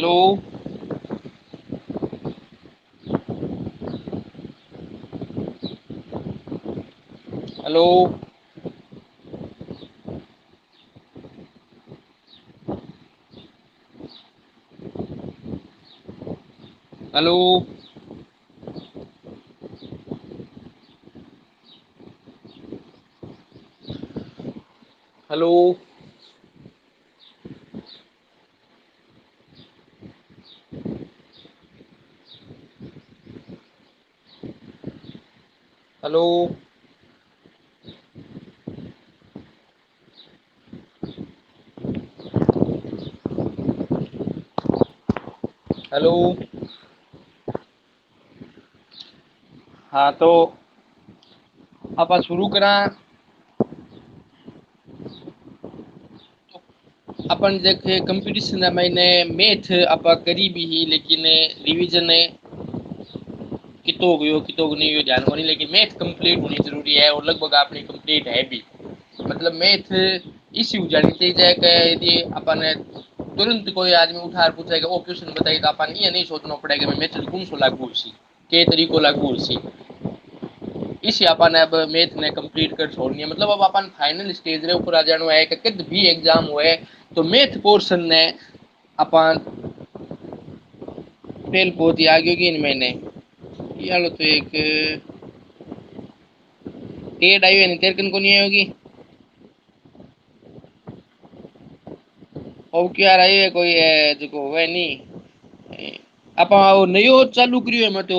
Hello hello hello hello hello hello. हाँ तो आप शुरू करा। अपन देखे कंपटीशन मैंने मैथ आप करी भी ही, लेकिन रिवीजन कितो नहीं हो ध्यान को नहीं, लेकिन मैथ कंप्लीट होनी जरूरी है और लगभग आपने कंप्लीट है भी। मतलब मैथ इसी हो जानी चाहिए कि यदि अपन तुरंत कोई आदमी उठा पूछेगा वो क्वेश्चन बताइए तो अपन ये नहीं सोचना पड़ेगा मैं मैथ कौन सो लागू सी के तरीको लागू सी। इसी अपन अब मैथ ने कंप्लीट कर छोड़नी है। मतलब अब अपन फाइनल स्टेज रे ऊपर आ जानो है कि कद भी एग्जाम हुए तो मैथ पोर्शन ने अपन फेल बहुत ही आगे होगी इन मैंने ये तो एक टेढ़ आई है तेरकन को नहीं होगी और क्या रही है कोई है जो वह नहीं आप नयो चालू करियो है मैं तो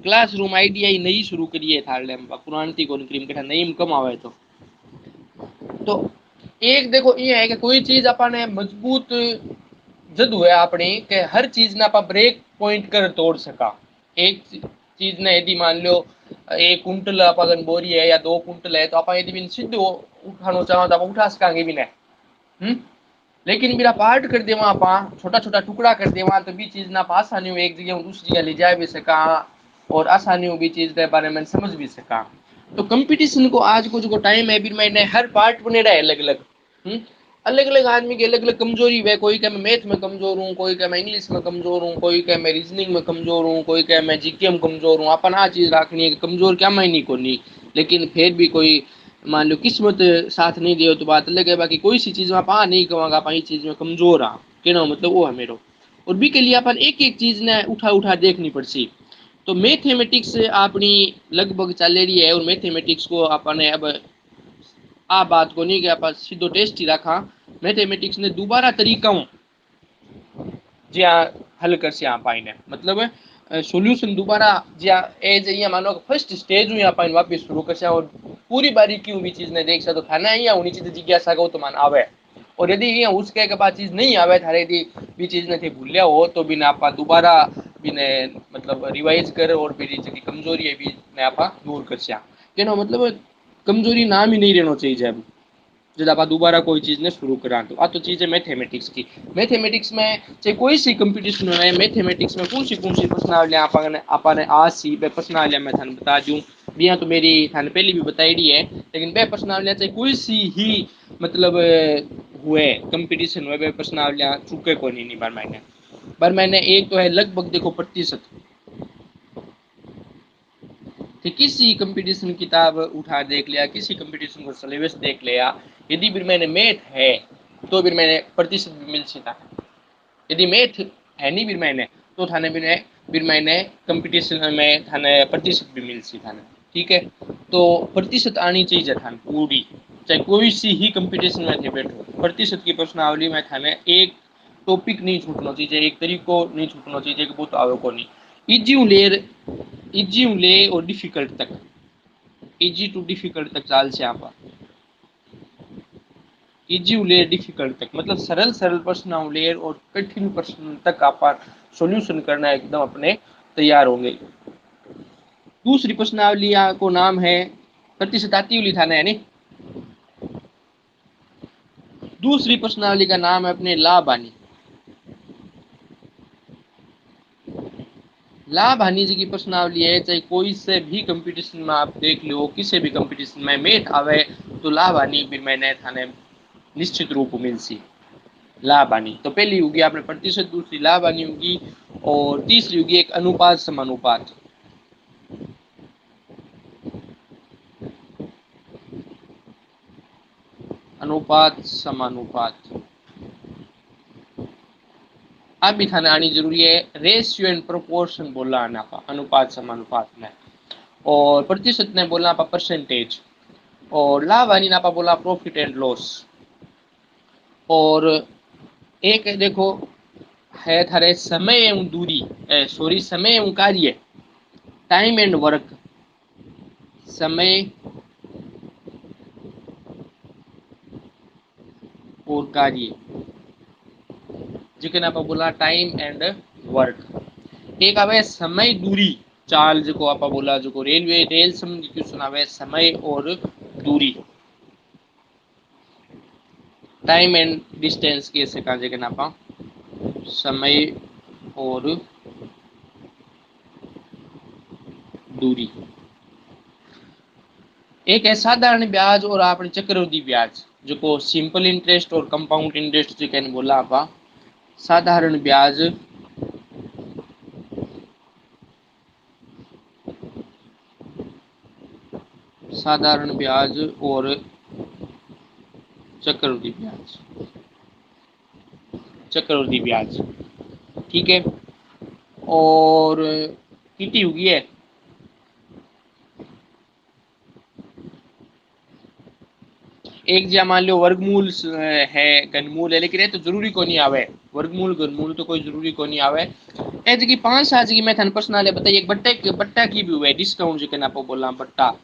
क्लासरूम आईडिया ही नई शुरू करिए थाले पुरानी को क्रीम के नई कम आवे तो एक देखो ये है कि कोई चीज अपन मजबूत जद हुए अपनी के हर चीज ने आप ब्रेक पॉइंट कर तोड़ सका। एक चीज ने यदि मान लो एक कुंटल आप अगर बोरी है या 2 कुंटल है तो आप यदि भी सीधे उठाना चाहो तो आप उठा सकांगे भी नहीं। हम्म। लेकिन मेरा पार्ट कर देवा आप छोटा छोटा टुकड़ा कर देवा तो भी चीज ना आप आसानी हो एक जगह दूसरी जगह ले जा भी सका और आसानी हो भी चीज के बारे में समझ भी सका। तो कंपटीशन को आज को जो टाइम है भी मैंने हर पार्ट बने रहा है अलग अलग। अलग अलग आदमी की अलग अलग कमजोरी है। कोई क्या मैं मैथ में कमजोर हूँ, कोई क्या मैं इंग्लिश में कमजोर हूँ, कोई क्या मैं रीजनिंग में कमजोर हूँ, कोई क्या मैं जीके में कमजोर हूँ। अपन आ चीज रखनी है कि कमजोर क्या मैं नहीं को नहीं। लेकिन फिर भी कोई मान लो किस्मत साथ नहीं दे तो बात अलग है। बाकी कोई सी चीज में आप नहीं कहूँगा आप चीज में कमजोर आ के मतलब वो है मेरो। और भी के लिए अपन एक एक चीज ने उठा उठा देखनी पड़सी। तो मैथमेटिक्स अपनी लगभग चल रही है और मैथमेटिक्स को अपने अब आ बात को नहीं कि आप सीधो टेस्ट ही रखा। मैथमेटिक्स ने दोबारा तरीका જ્યાં હલ કરશે આ પાઈને मतलब सोल्यूशन दोबारा જ્યાં એ જ અહીંયા मानो फर्स्ट स्टेज हुई यहाँ वापस शुरू करશે और पूरी बारीकी हुई चीज ने देख तो थाने અહીંયા होनी चाहिए जिज्ञासा को तो मान आवे। और यदि ये उसके के बाद चीज नहीं आवे थारे यदि भी चीज नहीं भूलिया हो तो भी आप दोबारा भी ने मतलब रिवाइज कर और भी जी कमजोरी है भी ने आप दूर कर मतलब कमजोरी नाम ही नहीं रहना चाहिए। अब जब आप दोबारा कोई चीज ने शुरू करा तो आ तो चीज है मैथमेटिक्स की। मैथमेटिक्स में चाहे कोई सी कंपटीशन हो मैथमेटिक्स में कौन सी प्रश्नावलियां आपने आज सी बे प्रश्नावलियां मैं थाने बता दूं। बिया तो मेरी थाने पहले भी बताई दी है लेकिन बे प्रश्नावलियां चाहे कोई सी ही मतलब हुए कंपटीशन हुए बे प्रश्नावलियां चुके को नहीं बार मैंने एक तो है लगभग देखो प्रतिशत कि किसी कंपटीशन किताब उठा देख लिया किसी कंपटीशन को सिलेबस देख लिया यदि फिर मैंने मैथ है तो फिर मैंने प्रतिशत भी मिल सकता। यदि मैथ है नहीं फिर मैंने तो थाने फिर मैंने कंपटीशन में थाने प्रतिशत भी मिल सी थाने। ठीक है तो प्रतिशत आनी चाहिए थाने पूरी चाहे कोई सी ही कंपटीशन में थे बैठो प्रतिशत की प्रश्नावली में थाने एक टॉपिक नहीं छूटना चाहिए एक तरीको नहीं छूटना चाहिए कि वो तो आवे को नहीं। इजी ले और डिफिकल्ट तक इजी टू डिफिकल्ट तक चाल से आप इजी ले डिफिकल्ट तक मतलब सरल सरल प्रश्न ले और कठिन प्रश्न तक आप सॉल्यूशन करना एकदम अपने तैयार होंगे। दूसरी प्रश्नावली को नाम है प्रतिशत आती हुई थाने है नहीं। दूसरी प्रश्नावली का नाम है अपने लाभ हानि। लाभ हानि जी की प्रश्नावली है चाहे कोई से भी कंपटीशन में आप देख लो किसी भी कंपटीशन में मैथ आवे तो लाभ हानि भी मैंने थाने निश्चित रूप मिल सी। लाभ हानि। तो पहली होगी आपने प्रतिशत, दूसरी लाभ हानि होगी, और तीसरी होगी एक अनुपात समानुपात। अनुपात समानुपात आ भी थाने आनी जरूरी है। रेशियो एंड प्रोपोर्शन बोला आना का अनुपात समानुपात में, और प्रतिशत ने बोला आप परसेंटेज, और लाभ हानि ना बोला प्रॉफिट एंड लॉस। और एक देखो है थारे समय एवं दूरी, सॉरी समय एवं कार्य, टाइम एंड वर्क, समय और कार्य, जिके आप बोला टाइम एंड वर्क। एक आवे समय दूरी चाल, जो आप बोला जो रेलवे रेल संबंधी क्वेश्चन आवे समय और दूरी, टाइम एंड डिस्टेंस कह सका, जे आप समय और दूरी। एक है साधारण ब्याज और आपने चक्रवृद्धि ब्याज, जो सिंपल इंटरेस्ट और कंपाउंड इंटरेस्ट जो कहने बोला आप, साधारण ब्याज साधारण ब्याज और चक्रवृद्धि ब्याज, चक्रवृद्धि ब्याज, ठीक है। और कितनी होगी है, एक जो मान लो वर्गमूल है घनमूल है, लेकिन ये तो जरूरी को नहीं आवे, वर्गमूल घनमूल तो कोई जरूरी को नहीं आवे। ए जगह 5-7 जगह मैं थाने पर्सनल बताइए, एक बट्टा की भी हुआ है डिस्काउंट, जो कहना बोला बट्टा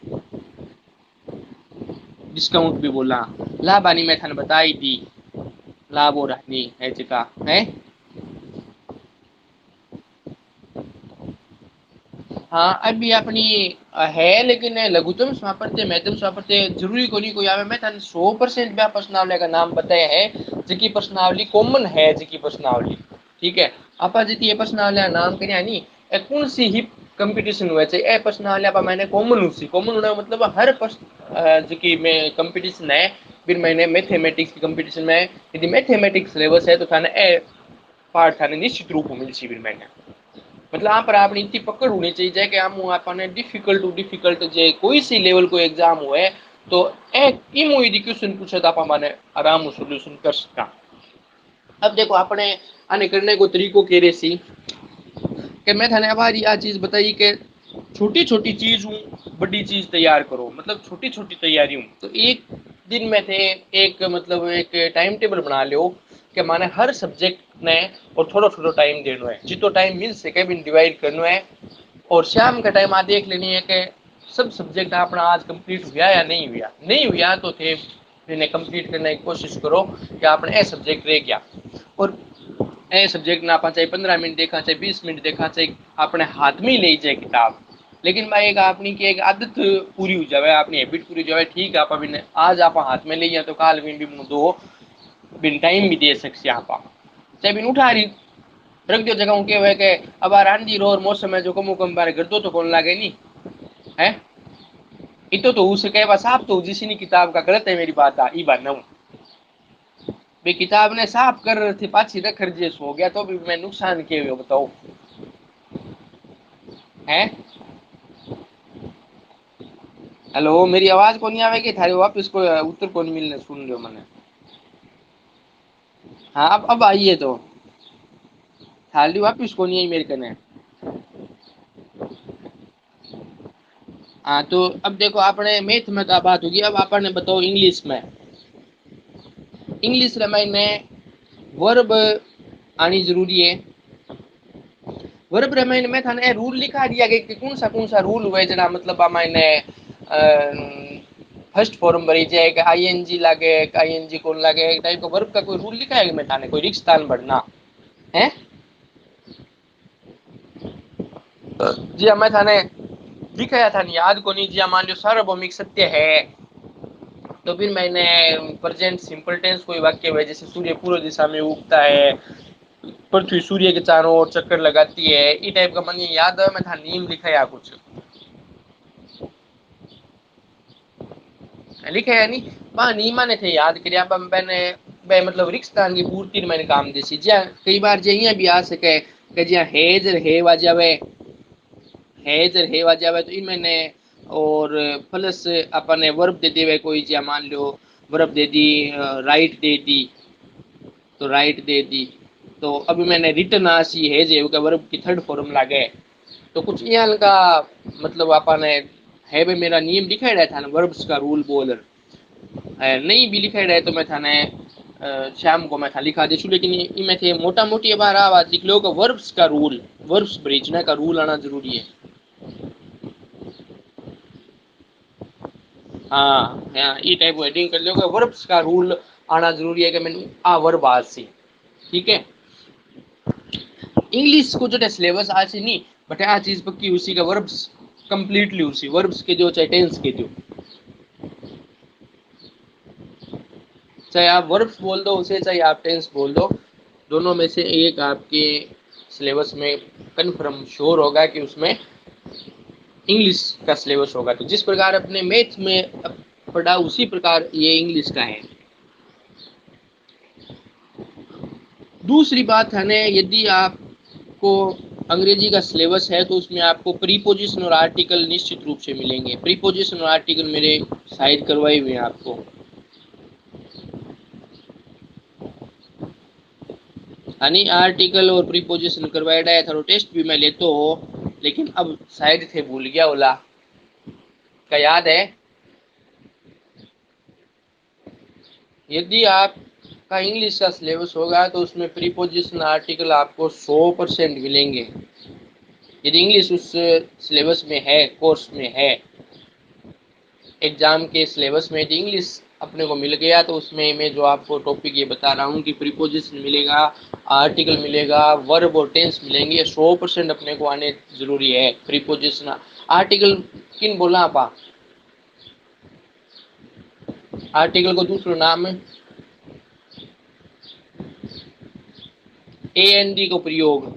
डिस्काउंट भी बोला। लाभ हानि मैं थाने बताई दी, लाभ और हानि है जगह है। हाँ अभी अपनी है, लेकिन लघुत्तम समापत्ति मध्यम समापत्ति जरूरी को नहीं कोई आवे। मैं थाने 100% ब्याह प्रश्नावली का नाम बताया है, जिकी प्रश्नावली कॉमन है, जिकी प्रश्नावली, ठीक है। आप जितनी ये प्रश्नावली नाम करिया नहीं, कौन सी ही कंपटीशन हुए चे ए प्रश्नावली आप मैंने कॉमन उसी कॉमन होना मतलब हर जिकी में कंपटीशन है, फिर मैंने मैथमेटिक्स की कंपटीशन में यदि मैथमेटिक्स सिलेबस है तो थाने ए पार्ट थाने निश्चित रूप में मिल फिर मैंने, मतलब आप पर अपनी इतनी पकड़ होनी चाहिए कि हम आपने डिफिकल्ट टू डिफिकल्ट जे कोई सी लेवल को एग्जाम हुए तो एक इमो यदि क्वेश्चन पूछे तो आप मैंने आराम से सॉल्यूशन कर सकता। अब देखो आपने आने करने को तरीको कह रहे सी कि मैं थाने हमारी आ चीज बताई कि छोटी छोटी चीज हूँ बड़ी चीज तैयार करो, मतलब छोटी छोटी तैयारी हूँ। तो एक दिन में थे एक मतलब एक टाइम टेबल बना लो कि माने हर सब्जेक्ट ने और थोड़ा थोड़ा टाइम देना है, जितो टाइम मिल सके भी डिवाइड करना है। और शाम का टाइम आ देख लेनी है कि सब सब्जेक्ट अपना आज कंप्लीट हुआ या नहीं हुआ, नहीं हुआ तो थे इन्हें कंप्लीट करने की कोशिश करो कि आपने ए सब्जेक्ट रह गया। और ए सब्जेक्ट ना चाहे 15 मिनट देखा चाहे 20 मिनट देखा चाहे अपने हाथ में ही ले जाए किताब, लेकिन भाई एक आपनी की एक आदत पूरी हो जाए, अपनी हैबिट पूरी हो जाए, ठीक है आप अभी आज आप हाथ में ले जाए तो काल भी दो बिन टाइम भी दे सकते आप, चाहे बिन उठा रही रख दो जगह के हुए के अब आंधी रो और मौसम है जो कमो कम बारे कर दो तो कौन लागे नहीं है। इतो तो उसे कहे बस आप तो जिसी ने किताब का गलत है मेरी बात ई बात ना भाई किताब ने साफ कर रही थी पाछी रख रजियस हो गया तो भी मैं नुकसान के हुए बताओ है। हेलो मेरी आवाज को नहीं आवेगी थारी वापस को उत्तर को नहीं मिलने सुन रहे हो मैंने। हाँ अब आइए तो थाली वापस को नहीं आई मेरे कने। हाँ तो अब देखो आपने मैथ में क्या बात होगी, अब आपने बताओ इंग्लिश में। इंग्लिश रामायण में वर्ब आनी जरूरी है। वर्ब रामायण में थाने रूल लिखा दिया गया कि कौन सा रूल हुआ है जना मतलब मैंने फर्स्ट फॉर्म भरी जाए कि आईएनजी लागे आईएनजी कौन लागे एक टाइप का वर्ब का कोई रूल लिखा है कि मैं थाने कोई रिक्तान बढ़ना है। जी मैं थाने दिखाया था नहीं याद को नहीं जी, मान लो सार्वभौमिक सत्य है तो फिर मैंने प्रेजेंट सिंपल टेंस कोई वाक्य है जैसे सूर्य पूर्व दिशा में उगता है, पृथ्वी सूर्य के चारों ओर चक्कर लगाती है, ये टाइप का मन याद है मैं था नीम लिखा कुछ लिखे है नहीं वहां नीमा ने थे याद कर मैंने भाई मतलब रिक्शदान की पूर्ति मैंने काम देसी ज्या कई बार जे અહીંયા भी आ सके કે જ્યાં હેજર હેવા જાવે હેજર હેવા જાવે तो इनमें ने और प्लस अपन वर्ब दे देवे कोई ज्या मान लो verb they the right they दी तो राइट दे दी तो अभी मैंने रिटर्न आसी है जे का वर्ब की थर्ड फॉर्म लागे तो कुछ यहाँ का मतलब अपन है भाई मेरा नियम दिखाई था ना वर्ब्स का रूल बोल नहीं भी लिखाई रहे तो मैं थाने शाम को मैं था लिखा देशू लेकिन इनमें थे मोटा मोटी बार आ बात लिख लो कि वर्ब्स का रूल वर्ब्स भेजना का रूल आना जरूरी है हाँ ये टाइप हेडिंग कर लो कि वर्ब्स का रूल आना जरूरी है कि मैंने आ वर्ब आज से ठीक है इंग्लिश को जो सिलेबस आज से नहीं बट आ चीज पक्की उसी का वर्ब्स कंप्लीटली उसी वर्ब्स के जो चाहे टेंस के जो चाहे आप वर्ब्स बोल दो उसे चाहे आप टेंस बोल दो दोनों में से एक आपके सिलेबस में कन्फर्म श्योर होगा कि उसमें इंग्लिश का सिलेबस होगा तो जिस प्रकार अपने मैथ में पढ़ा उसी प्रकार ये इंग्लिश का है दूसरी बात है ना यदि आपको अंग्रेजी का सिलेबस है तो उसमें आपको प्रीपोजिशन और आर्टिकल निश्चित रूप से मिलेंगे प्रीपोजिशन और आर्टिकल मेरे साइड करवाए हुए हैं आपको यानी आर्टिकल और प्रीपोजिशन करवाया है थारो टेस्ट भी मैं लेते हो लेकिन अब साइड थे भूल गया ओला क्या याद है यदि आपका इंग्लिश का सिलेबस होगा तो उसमें प्रीपोजिशन आर्टिकल आपको 100% मिलेंगे यदि इंग्लिश उस सिलेबस में है कोर्स में है एग्जाम के सिलेबस में यदि इंग्लिश अपने को मिल गया तो उसमें मैं जो आपको टॉपिक ये बता रहा हूँ कि प्रीपोजिशन मिलेगा आर्टिकल मिलेगा वर्ब और टेंस मिलेंगे 100% अपने को आने जरूरी है प्रीपोजिशन आर्टिकल किन बोला आप आर्टिकल को दूसरा नाम ए एन डी को प्रयोग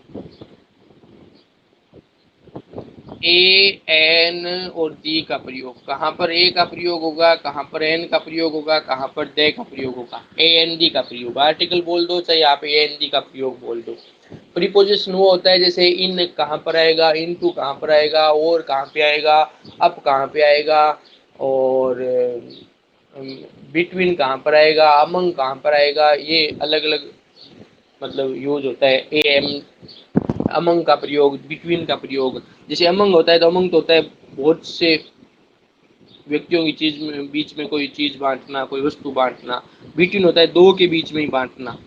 ए एन और डी का प्रयोग कहाँ पर ए का प्रयोग होगा कहाँ पर एन का प्रयोग होगा कहाँ पर दे का प्रयोग होगा ए एन डी का प्रयोग आर्टिकल बोल दो चाहे आप ए एन डी का प्रयोग बोल दो प्रीपोजिशन वो होता है जैसे इन कहाँ पर आएगा इन टू कहाँ पर आएगा और कहाँ पे आएगा अप कहाँ पे आएगा और बिटवीन कहाँ पर आएगा अमंग कहाँ पर आएगा ये अलग अलग मतलब यूज होता है ए एम अमंग का प्रयोग बिटवीन का प्रयोग जैसे अमंग होता है तो अमंग तो होता है बहुत से व्यक्तियों की चीज में बीच में कोई चीज बांटना कोई वस्तु बांटना बिटवीन होता है दो के बीच में ही बांटना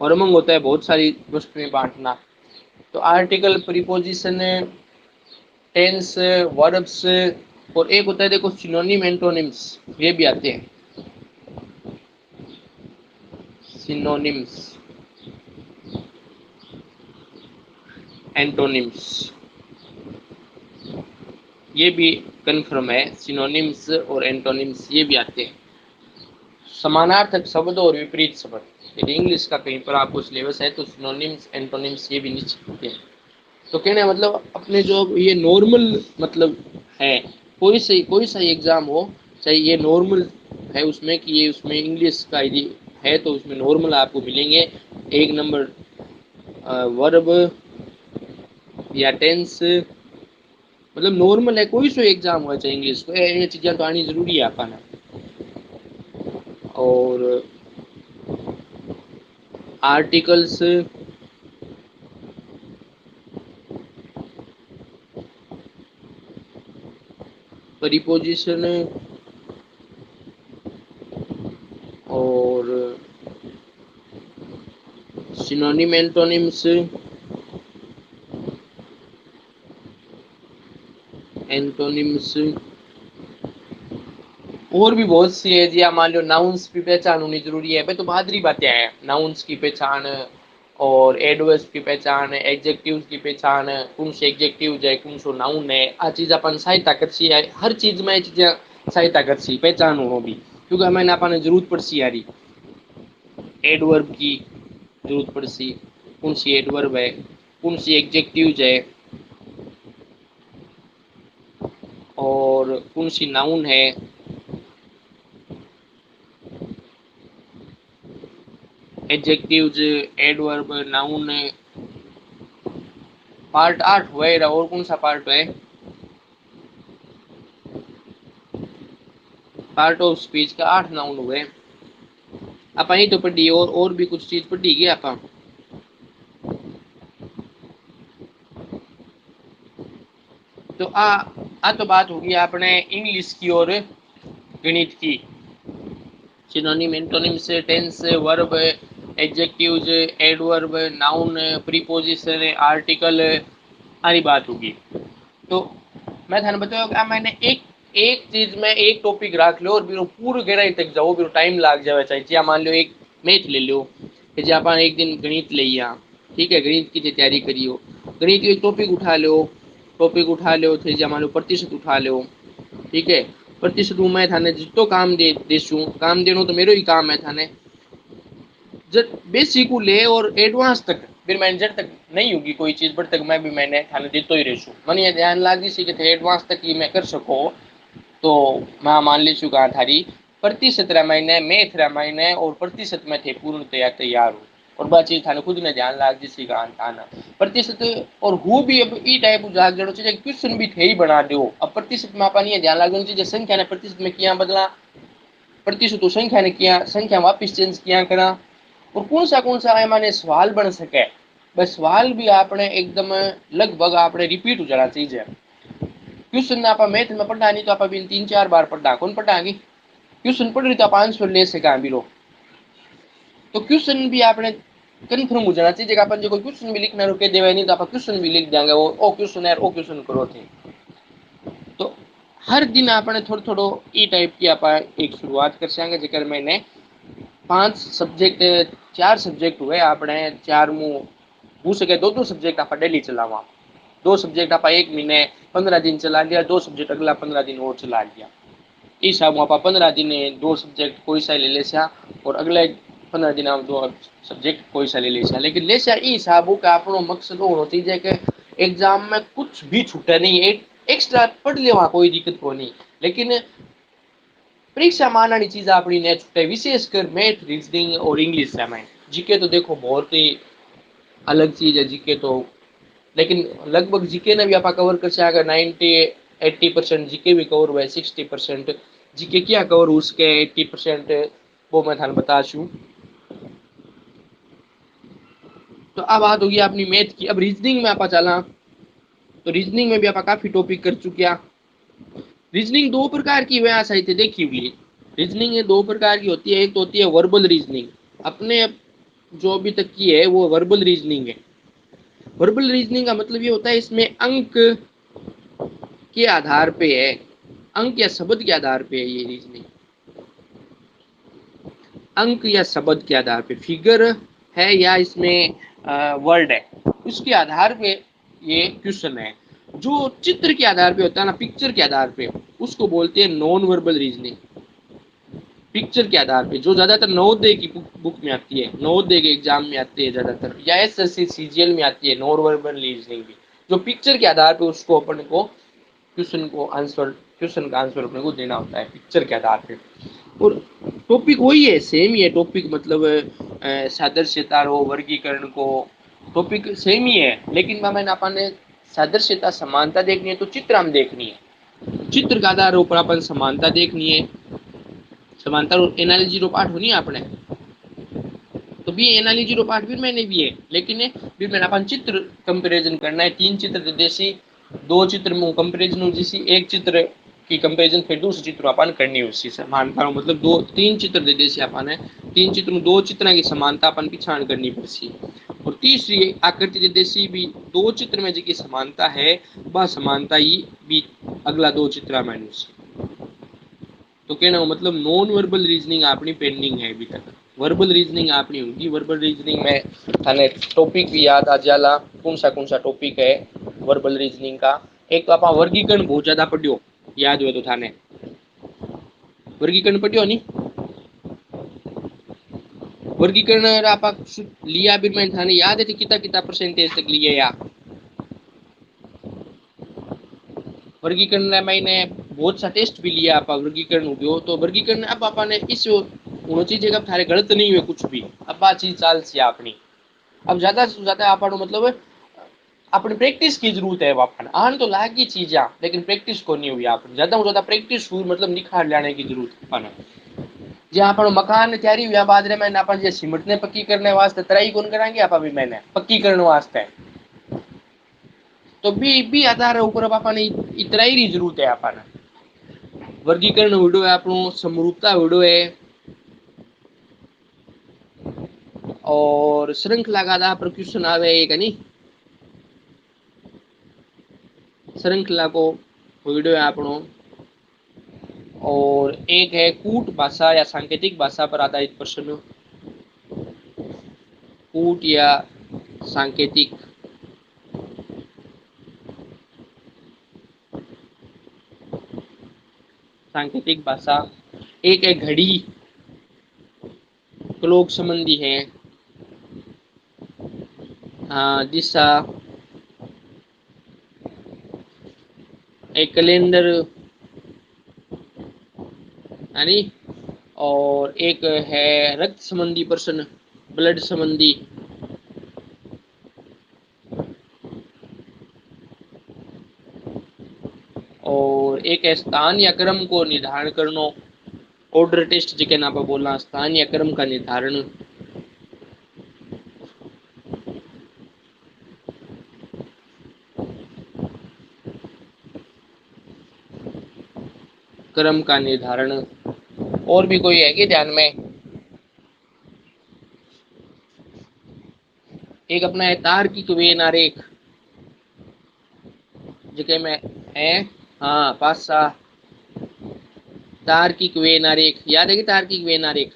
और अमंग होता है बहुत सारी वस्तुएं बांटना तो आर्टिकल प्रीपोजिशन टेंस वर्ब्स और एक होता है देखो सिनोनिम एंटोनिम्स ये भी आते हैं सिनोनिम्स एंटोनिम्स ये भी कन्फर्म है सिनोनिम्स और एंटोनिम्स ये भी आते हैं समानार्थक शब्द और विपरीत शब्द यदि इंग्लिश का कहीं पर आपको सिलेबस है तो सिनोनिम्स एंटोनिम्स ये भी निश्चित होते हैं तो कहने मतलब अपने जो ये नॉर्मल मतलब है कोई सा एग्जाम हो चाहे ये नॉर्मल है उसमें कि ये उसमें इंग्लिश का यदि है तो उसमें नॉर्मल आपको मिलेंगे एक नंबर वर्ब या टेंस मतलब नॉर्मल है कोई सा एग्जाम हुआ चाहे इंग्लिश को ये चीज़ें तो आनी जरूरी है अपना और आर्टिकल्स प्रीपोजिशन और सिनोनिम एंटोनिम्स एंटोनिम्स और भी बहुत सी है जी मान लो नाउन्स की पहचान होनी जरूरी है भाई तो बहादुरी बातें हैं नाउन्स की पहचान और एडवर्ब्स की पहचान एडजेक्टिव्स की पहचान कौन से एडजेक्टिव है कौन सो नाउन है आ चीज अपन सहायता करसी है हर चीज में चीजें सहायता करसी पहचान हो भी क्योंकि हमें अपन जरूरत पड़सी यारी एडवर्ब की जरूरत पड़सी कौन सी एडवर्ब है कौन सी एडजेक्टिव है और कौन सी नाउन है एडजेक्टिव्स, एडवर्ब, नाउन, पार्ट 8 हुआ है। और कौन सा पार्ट है? पार्ट ऑफ स्पीच का 8 नाउन हुए। आप ही तो पढ़ी, और भी कुछ चीज पढ़ी गई आप? तो आ तो बात होगी आपने इंग्लिश की और गणित की। Synonym, antonyms, tense, verb, adjectives, adverb, noun, preposition, article, आनी बात होगी। तो मैं थाने बताऊँ कि मैंने एक एक चीज में एक टॉपिक रख लो और बिरो पूरी गहराई तक जाओ, बिरो टाइम लाग जावे। चाहे ज्या मान लो एक मैथ ले लो कि ज्या अपन एक दिन गणित लिया, ठीक है, गणित की तैयारी करियो, गणित की एक टॉपिक उठा लो, टॉपिक उठा लो थे ज्या मान लो प्रतिशत उठा लो, ठीक है। प्रतिशत मैं थाने जितो काम दे देशू, काम देनो तो मेरो ही काम है थाने। जब बेसिक को ले और एडवांस तक, फिर मैंने जब तक नहीं होगी कोई चीज बट तक मैं भी मैंने थाने देतो ही रहूँ। मैंने ये ध्यान लागी सी कि थे एडवांस तक ये मैं कर सको, तो मैं मान लीशू कहा थारी प्रतिशत रामायण, मैथ रामायण और प्रतिशत में थे पूर्णतया तैयार हो। और बात चीज थाने खुद ने ध्यान लाग जी सी कहा थाना प्रतिशत। और हु भी अब ई टाइप जाग जड़ो चाहिए क्वेश्चन भी थे ही बना दो। अब प्रतिशत में अपन ये ध्यान लाग चाहिए संख्या ने प्रतिशत में किया बदला, प्रतिशत तो संख्या ने किया, संख्या वापिस चेंज किया करा। और कौन सा एमाने सवाल बन सके, बस सवाल भी आपने एकदम लगभग आपने रिपीट हो जाना चाहिए। क्वेश्चन आप मैथ में पढ़ा नहीं तो आप अभी 3-4 बार पढ़ा कौन पढ़ाएंगे, क्वेश्चन पढ़ रही तो आप आंसर ले सका बिरो। तो क्वेश्चन भी आपने कन्फर्म हो जाना चाहिए। अपन जो कोई क्वेश्चन भी लिखना रुके देवे नहीं तो आप क्वेश्चन भी लिख देंगे, वो ओ क्वेश्चन है ओ क्वेश्चन करो थे। तो हर दिन आपने थोड़ा थोड़ा ई टाइप की आप एक शुरुआत कर सकेंगे। जेकर मैंने 5 सब्जेक्ट 4 सब्जेक्ट हुए आपने 4 मुँह हो सके 2-2 सब्जेक्ट आप डेली चलावा। 2 सब्जेक्ट आप एक महीने 15 दिन चला लिया, 2 सब्जेक्ट अगला 15 दिन और चला लिया। इस हिसाब आप 15 दिन 2 सब्जेक्ट कोई सा ले लेसा और अगले 15 दिन आप 2 सब्जेक्ट कोई सा ले लेसा। लेकिन लेसा ई हिसाब का अपनो मकसद होना चाहिए कि एग्जाम में कुछ भी छूटे नहीं। एक एक्स्ट्रा पढ़ लेवा कोई दिक्कत को नहीं, लेकिन परीक्षा में आने चीज अपनी ने छूटे, विशेषकर मैथ, रीजनिंग और इंग्लिश में। जीके तो देखो बहुत ही अलग चीज है जीके तो, लेकिन लगभग जीके ने भी आप कवर कर सके 90-80% जीके भी कवर हुआ है। 60% जीके क्या कवर उसके 80% वो मैं थाने बता छू। तो अब बात होगी अपनी मैथ की। अब रीजनिंग में आप चला तो रीजनिंग में भी आप काफी टॉपिक कर चुके। रीजनिंग दो प्रकार की वह साहित्य देखी हुई। रीजनिंग दो प्रकार की होती है, एक तो होती है वर्बल रीजनिंग, अपने जो अभी तक की है वो वर्बल रीजनिंग है। वर्बल रीजनिंग का मतलब ये होता है इसमें अंक के आधार पे है, अंक या शब्द के आधार पे है ये रीजनिंग। अंक या शब्द के आधार पे, फिगर है या इसमें वर्ड है, उसके आधार पे ये क्वेश्चन है। जो चित्र के आधार पे होता है ना, पिक्चर के आधार पे, उसको बोलते हैं नॉन वर्बल रीजनिंग। पिक्चर के आधार पे जो ज्यादातर नवोदय की बुक में आती है, नवोदय के एग्जाम में आती है ज्यादातर, या एसएससी सीजीएल में आती है नॉन वर्बल रीजनिंग भी। जो पिक्चर के आधार पे उसको अपन को क्वेश्चन का आंसर अपने को देना होता है पिक्चर के आधार पे। और टॉपिक वही है, सेम ही है टॉपिक, मतलब सादृश्यता रो वर्गीकरण को टॉपिक सेम ही है। लेकिन मैंने अपन सादृश्यता समानता देखनी है तो चित्र हम देखनी है, चित्र का आधार ऊपर अपन समानता देखनी है। समानता एनालॉजी रो पाठ होनी है आपने, तो भी एनालॉजी रो पाठ भी मैंने भी है, लेकिन भी मैंने अपन चित्र कंपैरिजन करना है। 3 चित्र जैसी 2 चित्र में कंपैरिजन हो जैसी, एक चित्र की कंपैरिजन फिर दूसरे चित्र अपन करनी है उससे समानता, मतलब 2-3 चित्र दे देसी अपन है, 3 चित्र में 2 चित्र की समानता अपन पहचान करनी पड़ती। और तीसरी आकृति दे देसी भी 2 चित्र में जी समानता है, वह समानता ही भी अगला 2 चित्र में। तो कहना मतलब नॉन वर्बल रीजनिंग अपनी पेंडिंग है अभी तक, वर्बल रीजनिंग आपनी होगी। वर्बल रीजनिंग में थाने टॉपिक भी याद आ जाला, कौन सा टॉपिक है वर्बल रीजनिंग का। एक तो आप वर्गीकरण बहुत ज्यादा पढ़ियो, याद हुए तो थाने वर्गीकरण पढ़ियो नहीं, वर्गीकरण आप लिया भी मैं थाने याद है कितना कितना परसेंटेज तक लिए या वर्गीकरण मैंने बहुत सा टेस्ट भी लिया। आप वर्गीकरण हो गयो तो वर्गीकरण अब आपने इस वो चीज कब थारे गलत नहीं हुए कुछ भी, अब आ चीज चाल सी अपनी। अब ज्यादा से ज्यादा आपको मतलब अपनी प्रैक्टिस की जरूरत है वापन आन तो लागी चीजा, लेकिन प्रैक्टिस को नहीं हुई आप ज्यादा ज्यादा प्रैक्टिस हुई मतलब निखार लाने की जरूरत है। जे आपण मकान तैयारी हुआ बाद रे मैंने अपन जे सीमेंट ने पक्की करने वास्ते तराई कौन कराएंगे आप अभी मैंने पक्की करने वास्ते तो बी आधार ऊपर अपन इतराई री जरूरत है अपन वर्गीकरण हुडो है आपनो समरूपता हुडो है और श्रृंखला का आधार पर क्वेश्चन आवे एक नहीं श्रृंखला को हुडो है आपनो और एक है कूट भाषा या सांकेतिक भाषा पर आधारित प्रश्न कूट या सांकेतिक सांकेतिक भाषा एक है घड़ी क्लॉक संबंधी है दिशा एक कैलेंडर यानी और एक है रक्त संबंधी प्रश्न ब्लड संबंधी और एक है स्थान या क्रम को निर्धारण करना ऑर्डर टेस्ट जिके ना बोलना स्थान या क्रम का निर्धारण क्रम का निर्धारण और भी कोई है कि ध्यान में एक अपना है तार्किक वेन आरेख जिके में है हाँ पासा तार्किक वेन आरेख याद है कि तार्किक वेन आरेख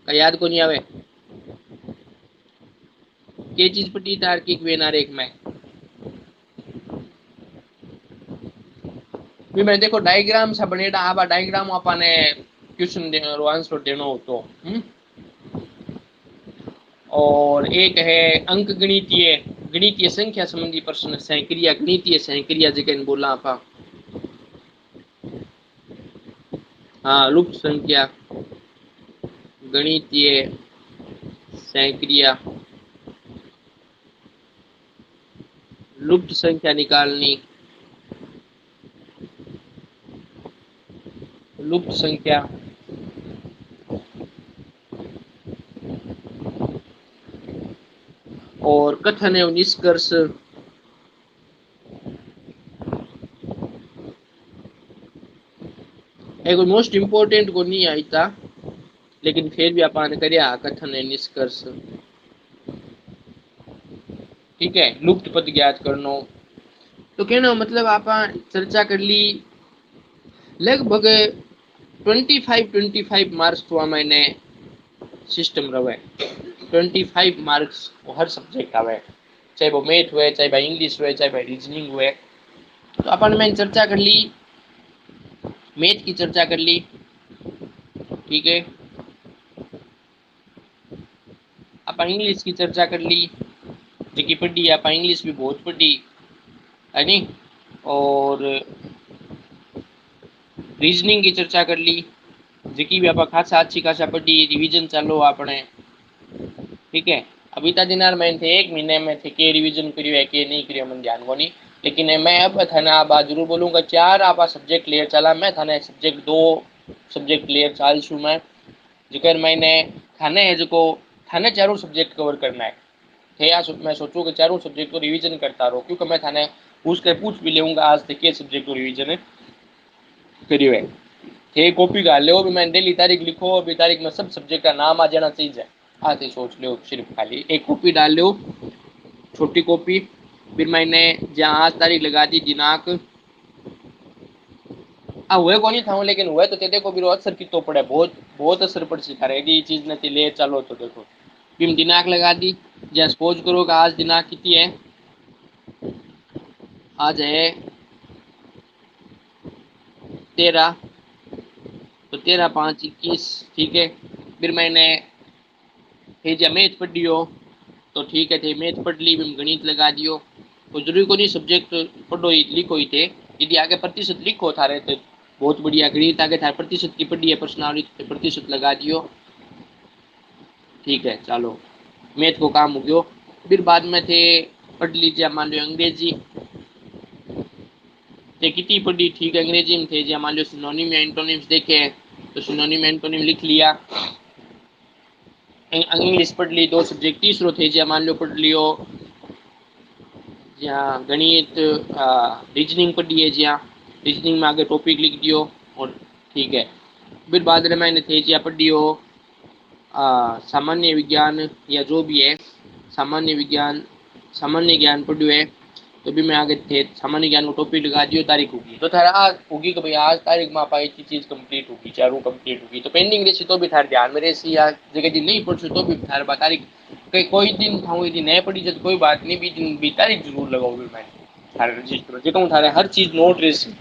का याद को नहीं आवे के चीज पटी तार्किक वेन आरेख में भी मैं देखो डायग्राम सा बनेड़ा आबा डायग्राम आपने क्वेश्चन देनो आंसर देनो हो तो और एक है अंक गणितीय संख्या संबंधी प्रश्न सैंक्रिया गणितीय सैंक्रिया जिके बोला आपा हाँ लुप्त संख्या गणितीय सैंक्रिया लुप्त संख्या निकालनी लुप्त संख्या और कथन एवं निष्कर्ष एक मोस्ट इम्पोर्टेंट को नहीं आई था लेकिन फिर भी अपन करिया कथन एवं निष्कर्ष ठीक है लुप्त पद ज्ञात करनो तो कहना मतलब आप चर्चा कर ली लगभग 25 मार्क्स तो मैंने सिस्टम रहे 25 मार्क्स हर सब्जेक्ट आवे चाहे वो मैथ हुए चाहे भाई इंग्लिश हुए चाहे भाई रीजनिंग हुए तो अपन मैंने चर्चा कर ली मैथ की चर्चा कर ली ठीक है अपन इंग्लिश की चर्चा कर ली जी पढ़ी आप इंग्लिश भी बहुत पढ़ी है नी और रीजनिंग की चर्चा कर ली जी भी आप खासा अच्छी खासा पढ़ी रिवीजन चालो आपने ठीक है अभी ता दिनार में थे एक महीने में थे के रिवीजन करियो है के नहीं करियो मन ध्यान को नहीं लेकिन मैं अब थाने आप जरूर बोलूँगा 4 आप सब्जेक्ट क्लियर चला मैं थाने सब्जेक्ट 2 सब्जेक्ट क्लियर चाल छू मैं जिकर मैंने थाने है जो थाने चारों सब्जेक्ट कवर करना है थे या मैं सोचूँ कि चारों सब्जेक्ट को रिवीजन करता रहो क्योंकि मैं थाने पूछ भी लेऊंगा आज तक के सब्जेक्ट को रिवीजन करियो है थे कॉपी का लो भी मैंने डेली तारीख लिखो अभी तारीख में सब सब्जेक्ट का नाम आ जाना चाहिए आते सोच लो सिर्फ खाली एक कॉपी डाल लो छोटी कॉपी फिर मैंने जहाँ आज तारीख लगा दी दिनांक हुए को नहीं था लेकिन हुए तो देखो भी असर कितो पड़े बहुत बहुत असर पड़ सिखा रहे ये चीज नहीं ले चलो तो देखो फिर दिनांक लगा दी जहाँ सपोज करो कि आज दिनांक कितनी है आज है 13 तो 13/5/21 ठीक है फिर मैंने फिर जब मैथ पढ़ लियो तो ठीक है थे मैथ पढ़ ली फिर गणित लगा दियो तो जरूरी को नहीं सब्जेक्ट पढ़ो लिखो ही थे यदि आगे प्रतिशत लिखो था रहे थे बहुत बढ़िया। गणित आगे था प्रतिशत की पढ़ी है, प्रश्नावली प्रतिशत लगा दियो। ठीक है, चलो मैथ को काम हो गयो। फिर बाद में थे पढ़ लीजिए, मान लो अंग्रेजी ते कितनी पढ़ी। ठीक है, अंग्रेजी में थे जी मान लो सिनोनिम या एंटोनिम्स देखे तो सिनोनिम एंटोनिम लिख लिया। इंग्लिश पढ़ ली, 2 सब्जेक्ट। तीसरो थे जी मान लो पढ़ लियो जहाँ गणित रीजनिंग पढ़ी है, जहाँ रीजनिंग में आगे टॉपिक लिख दियो। और ठीक है, फिर बाद में मैंने थे जी पढ़ दियो सामान्य विज्ञान या जो भी है सामान्य विज्ञान, सामान्य ज्ञान पढ़ियो है। तो भी मैं आगे थे सामान्य ज्ञान को टॉपिक लगा दियो, तारीख होगी तो थारा आज होगी कि भाई आज तारीख में आप एक चीज कंप्लीट होगी, चारों कंप्लीट होगी। तो पेंडिंग रहती तो भी थारे ध्यान में रहती, या जगह दिन नहीं पढ़शो तो भी थारे बा तारीख कई कोई दिन था दिन नहीं पढ़ी तो कोई बात नहीं, भी दिन भी तारीख जरूर लगाओ भी मैंने थारे रजिस्टर में जो थारे हर चीज नोट रहती।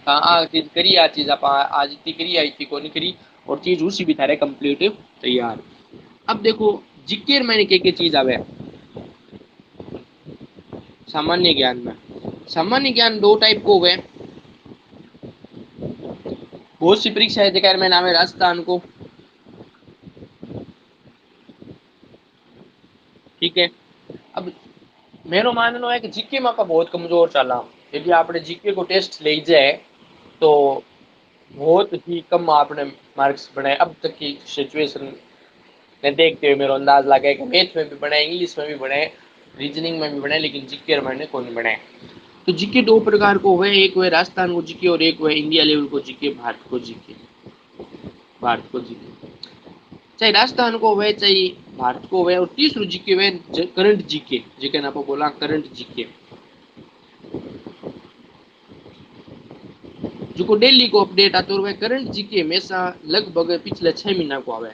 हाँ आ चीज करी, आ चीज आप आज इतनी करी, आई थी को नहीं करी, और चीज उसी भी थारे कंप्लीट तैयार। अब देखो जिक्र मैंने के चीज आवे सामान्य ज्ञान में। सामान्य ज्ञान 2 टाइप को हुए। बहुत सी परीक्षा है जगह में नाम है राजस्थान को। ठीक है, अब मेरो मानना है कि जीके में आप बहुत कमजोर चला। यदि आपने जीके को टेस्ट ले जाए तो बहुत ही कम आपने मार्क्स बनाए अब तक की सिचुएशन ने देखते हुए। मेरा अंदाज लगा है कि मैथ में भी बनाए, इंग्लिश में भी बनाए, रीजनिंग में भी बनाए, लेकिन जीके मैंने कौन बनाए। तो जीके 2 प्रकार को हुए, एक हुए राजस्थान को जीके और एक हुए इंडिया लेवल को जीके, भारत को जीके। भारत को जीके चाहे राजस्थान को हुए चाहे भारत को हुए। और तीसरो जीके हुए करंट जीके, जीके ना बोला करंट जीके, जो डेली को अपडेट आते हुए। करंट जीके हमेशा लगभग पिछले 6 महीना को आवे,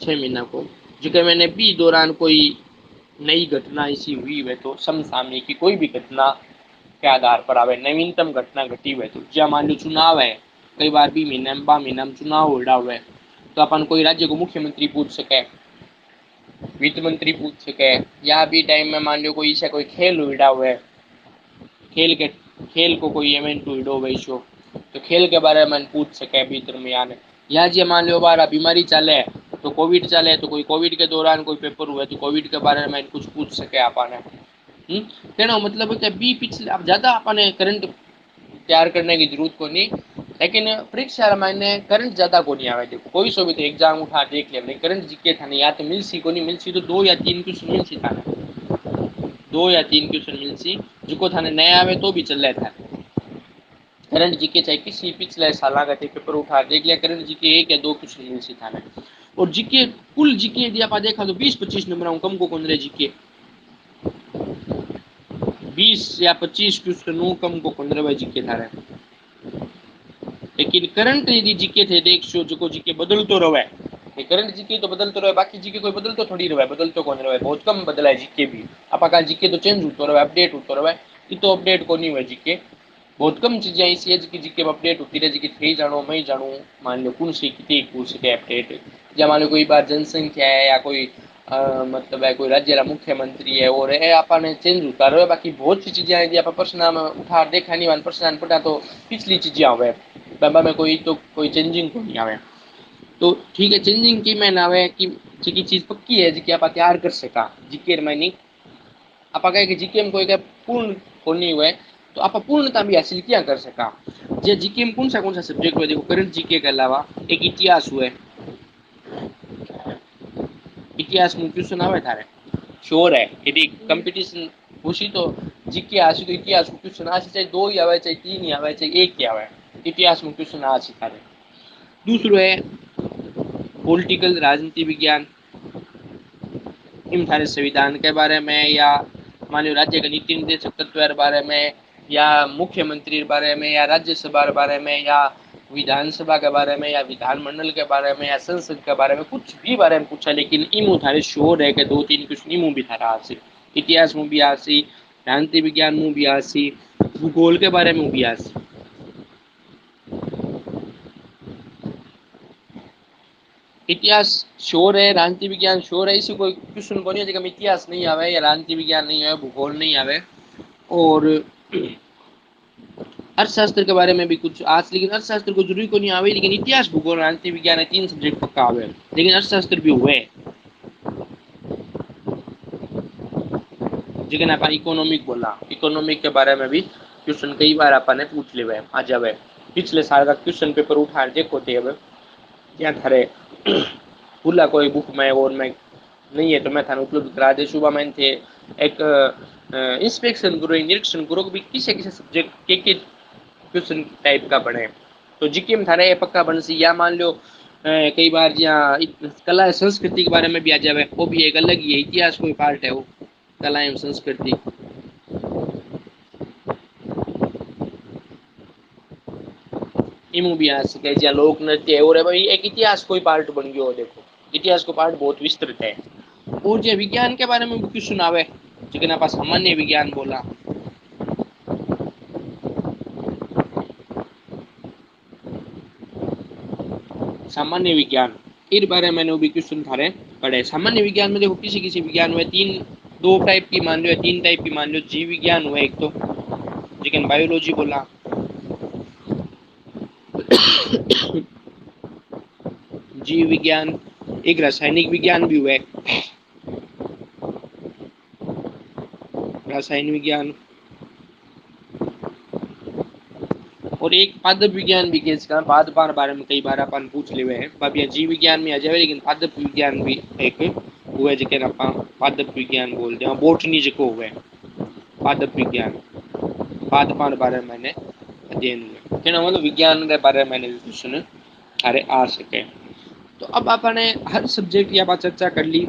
6 महीना को। जो मैंने भी दौरान कोई नई घटना ऐसी हुई है तो समसामयिक की कोई भी घटना के आधार पर आवे, नवीनतम घटना घटी हुई तो जहाँ मान लो चुनाव है, कई बार भी महीना में 2 महीना में चुनाव हो रहा हुआ है, तो अपन कोई राज्य को मुख्यमंत्री पूछ सके, वित्त मंत्री पूछ सके, या भी टाइम में मान लो कोई ऐसा कोई खेल हुआ हुआ है, खेल के खेल को कोई इवेंट हुआ हुआ शो, तो खेल के बारे में पूछ सके भी दरमियान। या जी मान लो बार बीमारी चले तो कोविड चले तो कोई कोविड के दौरान कोई पेपर हुआ तो कोविड के बारे में कुछ पूछ सके आपने। कहना मतलब कि बी पिछले अब ज्यादा अपने करंट तैयार करने की जरूरत को नहीं, लेकिन परीक्षा मैंने करंट ज्यादा को नहीं आवे। देखो कोई सो भी तो एग्जाम उठा देख लिया, करंट जीके था नहीं, या तो मिलसी को नहीं मिलसी तो 2 या 3 क्वेश्चन मिलसी था, 2 या 3 क्वेश्चन मिलसी जो थाने नया आवे तो भी चल रहा था। करंट जीके चाहे किसी पिछले साल का पेपर उठा देख लिया, करंट जीके 1 या 2 क्वेश्चन मिलसी था। और जीके कुल जीके यदि आप देखा तो 20-25 नंबर कम को कौन रहे जीके, 20 या 25 क्वेश्चन कम को 15 जीके था। लेकिन करंट यदि जीके थे देख सो जो जीके बदलतो रहे, करंट जीके तो बदलतो रहे, बाकी जीके कोई बदलतो थोड़ी रहे, बदलतो कौन रहे, बहुत कम बदला है जीके भी। आप जीके तो चेंज होते रहे, अपडेट होते रहे, ये तो अपडेट को नहीं हुआ जीके। बहुत कम चीजें ऐसी है जी जीके अपडेट होती रहे, जी थे जानो मैं जानू, मान लो कौन सी कितनी पूछ सके अपडेट। या मान लो कोई बार जनसंख्या है या कोई मतलब है कोई राज्य का मुख्यमंत्री है और आपने चेंज होता रहे। बाकी बहुत सी चीजें यदि आप प्रश्न में उठा देखा नहीं वन प्रश्न पढ़ा तो पिछली चीजें आवे बाबा में कोई तो कोई चेंजिंग को नहीं आवे। तो ठीक है, चेंजिंग की मैं नावे कि जी चीज पक्की है जी कि आप तैयार कर सका जीके में नहीं। आप कहे कि जीके में कोई पूर्ण को नहीं हुए तो आप पूर्णता भी हासिल क्या कर सका। जे जीके में कौन सा सब्जेक्ट हुआ, देखो करंट जीके के अलावा एक इतिहास हुआ, इतिहास में क्वेश्चन आवे थारे श्योर है। यदि कंपटीशन पूछी तो जीके आसी तो इतिहास में क्वेश्चन आसी, चाहे 2 ही आवे चाहे 3 ही आवे चाहे 1 ही आवे, इतिहास में क्वेश्चन आसी थारे। दूसरो है पॉलिटिकल राजनीति विज्ञान, इन थारे संविधान के बारे में या मान लो राज्य के नीति निर्देशक तत्व के बारे में या मुख्यमंत्री के बारे में या राज्यसभा के बारे में या विधानसभा के बारे में या विधानमंडल के बारे में या संसद के बारे में कुछ भी बारे में पूछा। लेकिन इमू थारे श्योर है कि 2-3 क्वेश्चन इमू भी थारा आसी, इतिहास में भी आसी, राजनीति विज्ञान में भी आसी, भूगोल के बारे में भी आसी। इतिहास श्योर है, राजनीति विज्ञान श्योर है, इसी कोई क्वेश्चन को नहीं है इतिहास नहीं आवे या राजनीति विज्ञान नहीं आवे, भूगोल नहीं आवे। और अर्थशास्त्र के बारे में भी कुछ आज, लेकिन अर्थशास्त्र को जरूरी को नहीं आवे, लेकिन इतिहास भूगोल राजनीति विज्ञान है 3 सब्जेक्ट पक्का आवे, लेकिन अर्थशास्त्र भी हुए जिकन आप इकोनॉमिक बोला, इकोनॉमिक के बारे में भी क्वेश्चन कई बार आपने पूछ ले हुए आ जावे। पिछले साल का क्वेश्चन पेपर उठा देखो थे अब क्या थारे भूला कोई बुक में और मैं नहीं है तो मैं थाने उपलब्ध करा दे। सुबह में थे एक इंस्पेक्शन करो, निरीक्षण करो कि किसे किसे सब्जेक्ट के क्वेश्चन टाइप का बने, तो जीके में थारे पक्का बन सी। या मान लो कई बार जहाँ कला संस्कृति के बारे में भी आ जावे, वो भी एक अलग ही है, इतिहास कोई पार्ट है वो, कला एवं संस्कृति इमू भी आ सके, जहाँ लोक नृत्य है, और भाई एक इतिहास कोई पार्ट बन गयो। देखो इतिहास को पार्ट बहुत विस्तृत है। और जो विज्ञान के बारे में भी क्वेश्चन आवे, जिकना पास सामान्य विज्ञान बोला, सामान्य विज्ञान इस बारे में भी क्वेश्चन थारे पढ़े। सामान्य विज्ञान में देखो किसी किसी विज्ञान में तीन दो टाइप की मान लो, तीन टाइप की मान लो। जीव विज्ञान हुआ एक तो, जिकन बायोलॉजी बोला, जीव विज्ञान, एक रासायनिक विज्ञान भी हुआ, रासायनिक विज्ञान, और एक पादप विज्ञान भी के इसका पाद पार बारे में कई बार अपन पूछ ले हैं। बाबी जीव विज्ञान में आ जाए, लेकिन पादप विज्ञान भी एक हुआ जिके अपन पादप विज्ञान बोलते हैं। बोटनी जिको हुआ है पादप विज्ञान, पाद पार बारे में मैंने अध्ययन हुआ कहना मतलब विज्ञान के बारे में मैंने क्वेश्चन अरे आ सके। तो अब आपने हर सब्जेक्ट की आप चर्चा कर ली।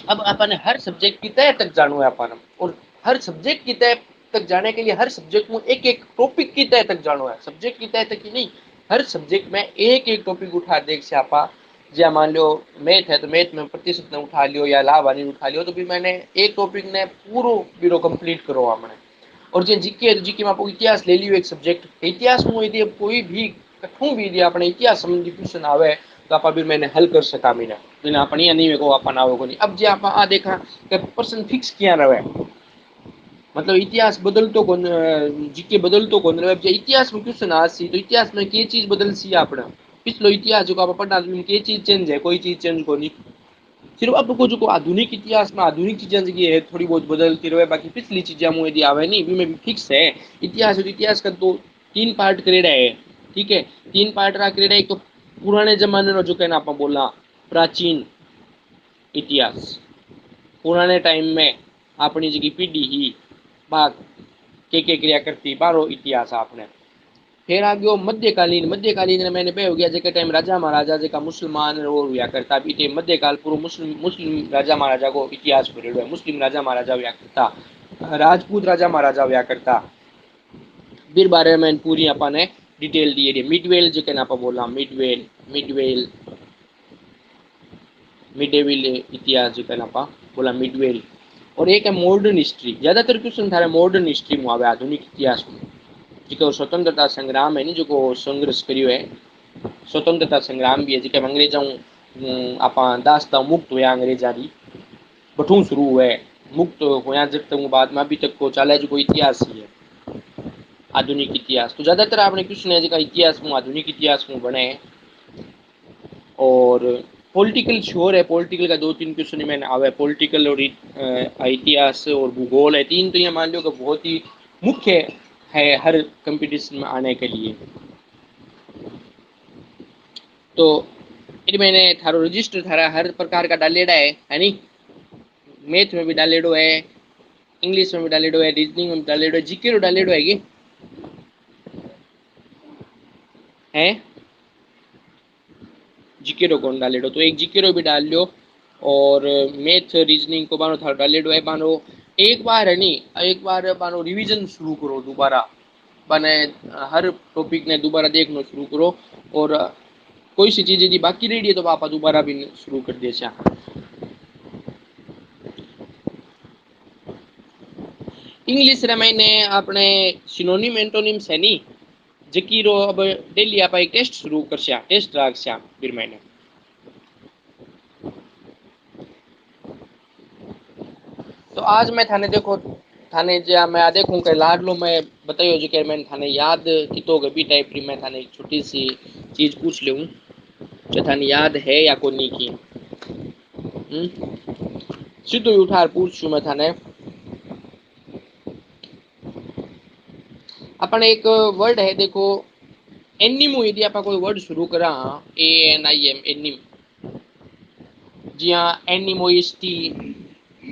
अब आपने हर सब्जेक्ट की तय तक जानू है अपन, और हर सब्जेक्ट की तय तक जाने के लिए हर सब्जेक्ट में एक एक टॉपिक की तय तक जानो है। सब्जेक्ट की तय तक ही नहीं, हर सब्जेक्ट में एक एक टॉपिक उठा देख से आपा, जहाँ मान लो मैथ है तो मैथ में प्रतिशत ने उठा लियो या लाभ हानि उठा लियो, तो भी मैंने एक टॉपिक ने पूरो बीरो कंप्लीट करो हमने। और जो जीके है तो जीके में आपको इतिहास ले लियो एक सब्जेक्ट, इतिहास में यदि कोई भी कठू भी यदि अपने इतिहास संबंधी क्वेश्चन आवे तो आप अभी मैंने हल कर सका मीना बिना अपनी नहीं को अपन आओ को नहीं। अब जो आप आ देखा कि पर्सन फिक्स किया रहे, मतलब इतिहास बदल तो कौन, जीके बदल तो कौन रहे। इतिहास में क्वेश्चन आज सी तो इतिहास में के चीज बदल सी आपने पिछलो इतिहास जो आप पढ़ना के चीज चेंज है, कोई चीज चेंज को नहीं। सिर्फ आपको जो आधुनिक इतिहास में आधुनिक चीजें है थोड़ी बहुत बदलती रहे, बाकी पिछली चीजें मुझे यदि आवे नहीं भी में भी फिक्स है। इतिहास है तो इतिहास का तो तीन पार्ट करेड़ा है, ठीक है, तीन पार्ट रहा करेड़ा। एक तो पुराने जमाने जो कहना आप बोला प्राचीन इतिहास, पुराने टाइम में अपनी जी पीढ़ी ही बात के क्रिया करती बारो इतिहास आपने। फिर आ गयो मध्यकालीन, मध्यकालीन ने मैंने पे हो गया जेके टाइम राजा महाराजा जेका मुसलमान और हुआ करता, बीते मध्यकाल पूर्व मुस्लिम मुस्लिम राजा महाराजा को इतिहास पढ़ेड़ो है। मुस्लिम राजा महाराजा हुआ करता, राजपूत राजा महाराजा हुआ करता, फिर बारे में पूरी अपने डिटेल दी है। मिडवेल जो कहना आप बोला मिडवेल, मिडवेल मिडेविल इतिहास जो कहना आप बोला मिडवेल। और एक है मॉडर्न हिस्ट्री, ज्यादातर क्वेश्चन थारे मॉडर्न हिस्ट्री में आवे, आधुनिक इतिहास में जो स्वतंत्रता संग्राम है नहीं जो संघर्ष करियो है, स्वतंत्रता संग्राम भी है जो अंग्रेजों आप दासता मुक्त हुआ अंग्रेजा री बठू शुरू हुए मुक्त होया जब तक बाद में अभी तक को चाले जो इतिहास ही है आधुनिक इतिहास। तो ज्यादातर आपने क्वेश्चन है जो इतिहास में आधुनिक इतिहास में बने। और पॉलिटिकल श्योर है, पॉलिटिकल का दो तीन क्वेश्चन मैंने आवे, पॉलिटिकल और इतिहास और भूगोल है तीन, तो ये मान लो कि बहुत ही मुख्य है हर कंपटीशन में आने के लिए। तो फिर मैंने थारो रजिस्टर थारा हर प्रकार का डालेड़ा है नहीं, मैथ में भी डालेड़ो है, इंग्लिश में भी डालेड़ो है, रीजनिंग में भी डालेड़ो है, जीके रो डालेड़ो है कि है जीके रो कौन डालेड़ो, तो एक जीके रो भी डाल लो। और मैथ रीजनिंग को बानो थारो डालेड़ो है, बानो एक बार है नहीं, एक बार बानो रिवीजन शुरू करो दोबारा, बने हर टॉपिक ने दोबारा देखना शुरू करो। और कोई सी चीज यदि बाकी रही है तो पापा दोबारा भी शुरू कर दे। इंग्लिश रे मैंने अपने सिनोनिम एंटोनिम से नहीं जकी रो अब डेली आप एक टेस्ट शुरू कर श्या, टेस्ट राख श्या फिर मैंने। तो आज मैं थाने देखो थाने जे मैं देखूं के लाडलो में बतायो जो के मैं थाने याद कितो के बी टाइप री मैं थाने एक छोटी सी चीज पूछ लूं जो थाने याद है या कोनी की। सीधो ही उठार पूछूं मैं थाने। अपन एक वर्ड है देखो एनिमो, यदि आप कोई वर्ड शुरू करा ANIM एनिम, जिया एनिमोइस्टी,